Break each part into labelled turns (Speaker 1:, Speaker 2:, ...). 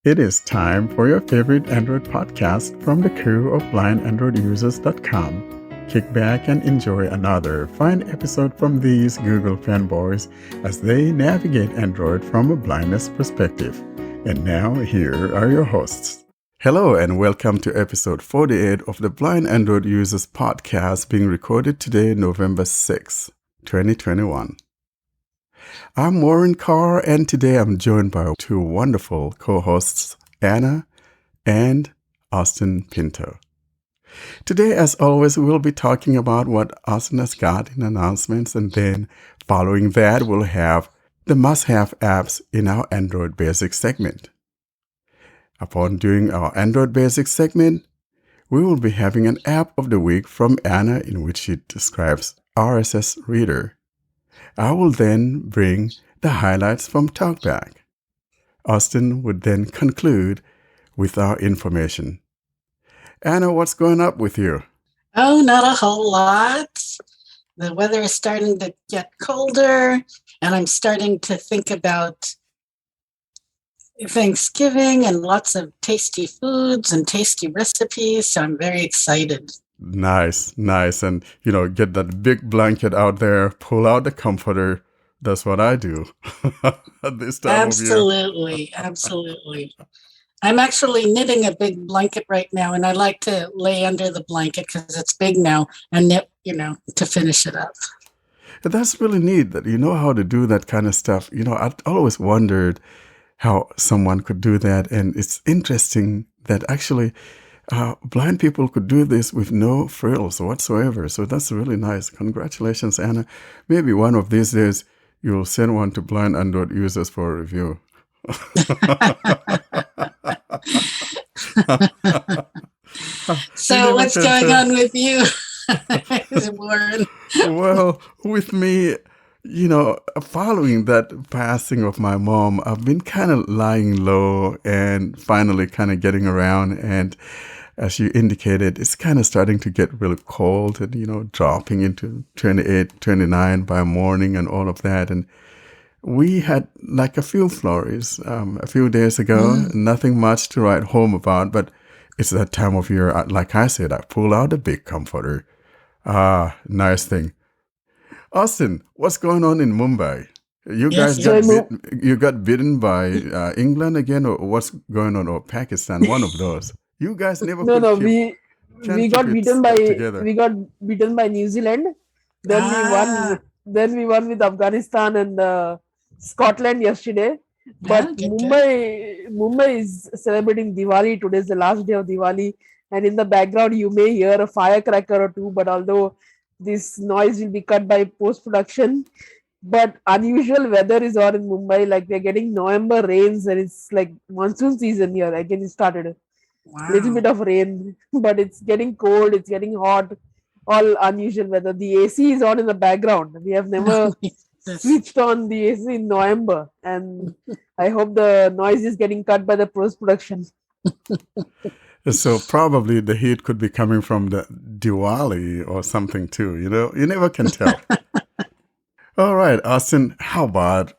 Speaker 1: It is time for your favorite Android podcast from the crew of blindandroidusers.com. Kick back and enjoy another fine episode from these Google fanboys as they navigate Android from a blindness perspective. And now, here are your hosts. Hello and welcome to episode 48 of the Blind Android Users podcast being recorded today, November 6, 2021. I'm Warren Carr, and today I'm joined by two wonderful co-hosts, Anna and Austin Pinto. Today, as always, we'll be talking about what Austin has got in announcements, and then following that, we'll have the must-have apps in our Android Basics segment. Upon doing our Android Basics segment, we will be having an app of the week from Anna in which she describes RSS Reader. I will then bring the highlights from Talkback. Austin would then conclude with our information. Anna, what's going up with you?
Speaker 2: Oh, not a whole lot. The weather is starting to get colder, and I'm starting to think about Thanksgiving and lots of tasty foods and tasty recipes, so I'm very excited.
Speaker 1: Nice. And, get that big blanket out there, pull out the comforter. That's what I do at this time of year.
Speaker 2: Absolutely. I'm actually knitting a big blanket right now, and I like to lay under the blanket because it's big now and knit, to finish it up.
Speaker 1: That's really neat that you know how to do that kind of stuff. I always wondered how someone could do that, and it's interesting that actually blind people could do this with no frills whatsoever. So that's really nice. Congratulations, Anna. Maybe one of these days you'll send one to blind Android users for a review.
Speaker 2: So what's going on with you, Warren?
Speaker 1: Well, with me, following that passing of my mom, I've been kind of lying low and finally kind of getting around. And as you indicated, it's kind of starting to get really cold and, dropping into 28, 29 by morning and all of that. And we had like a few flurries a few days ago, nothing much to write home about, but it's that time of year. Like I said, I pull out a big comforter. Nice thing. Austin, what's going on in Mumbai? You guys got bitten by England again, or what's going on, or Pakistan? One of those. You guys never.
Speaker 3: We got beaten by New Zealand. Then we won with Afghanistan and Scotland yesterday. But Mumbai is celebrating Diwali. Today is the last day of Diwali, and in the background you may hear a firecracker or two. But although this noise will be cut by post-production, but unusual weather is on in Mumbai. Like we're getting November rains, and it's like monsoon season here. Again, it started.
Speaker 2: Wow.
Speaker 3: Little bit of rain, but it's getting cold, it's getting hot, all unusual weather. The AC is on in the background. We have never switched on the AC in November, and I hope the noise is getting cut by the post-production.
Speaker 1: So probably the heat could be coming from the Diwali or something too, you never can tell. All right, Austin, how about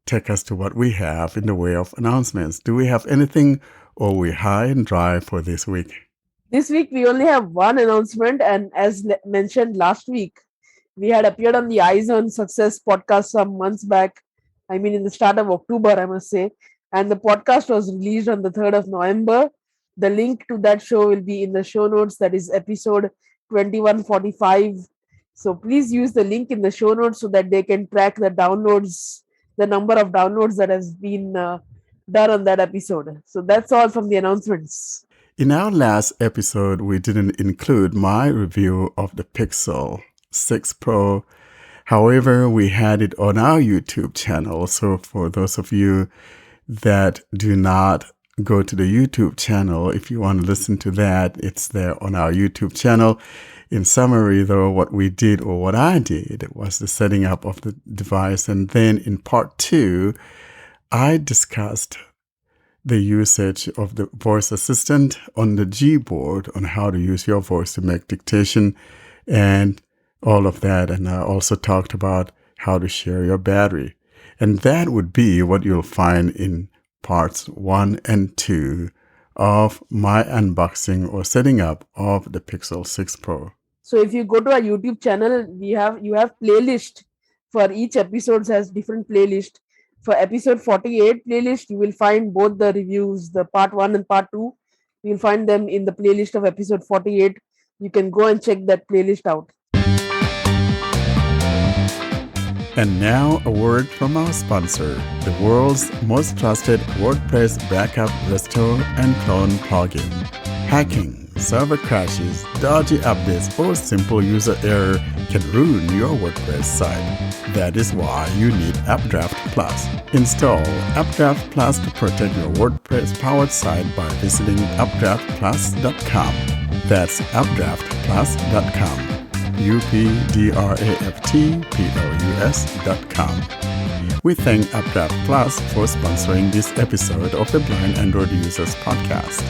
Speaker 1: take us to what we have in the way of announcements? Do we have anything, or we high and dry for this week?
Speaker 3: This week we only have one announcement, and as mentioned last week, we had appeared on the Eyes on Success podcast some months back. I mean, in the start of October, I must say. And the podcast was released on the 3rd of November. The link to that show will be in the show notes. That is episode 2145. So please use the link in the show notes so that they can track the downloads, the number of downloads that has been done on that episode. So that's all from the announcements.
Speaker 1: In our last episode, we didn't include my review of the Pixel 6 Pro. However, we had it on our YouTube channel. So for those of you that do not go to the YouTube channel, if you want to listen to that, it's there on our YouTube channel. In summary, though, what we did, or what I did, was the setting up of the device. And then in part 2, I discussed the usage of the voice assistant on the Gboard, on how to use your voice to make dictation and all of that. And I also talked about how to share your battery. And that would be what you'll find in parts 1 and 2 of my unboxing or setting up of the Pixel 6 Pro.
Speaker 3: So if you go to our YouTube channel, you have playlist for each episode has different playlist. For episode 48 playlist, you will find both the reviews, the part 1 and part 2. You'll find them in the playlist of episode 48. You can go and check that playlist out.
Speaker 1: And now a word from our sponsor, the world's most trusted WordPress backup, restore, and clone plugin. Hacking, server crashes, dodgy updates, or simple user error can ruin your WordPress site. That is why you need Updraft Plus. Install Updraft Plus to protect your WordPress-powered site by visiting updraftplus.com. That's updraftplus.com. updraftplus.com. We thank Updraft Plus for sponsoring this episode of the Blind Android Users Podcast.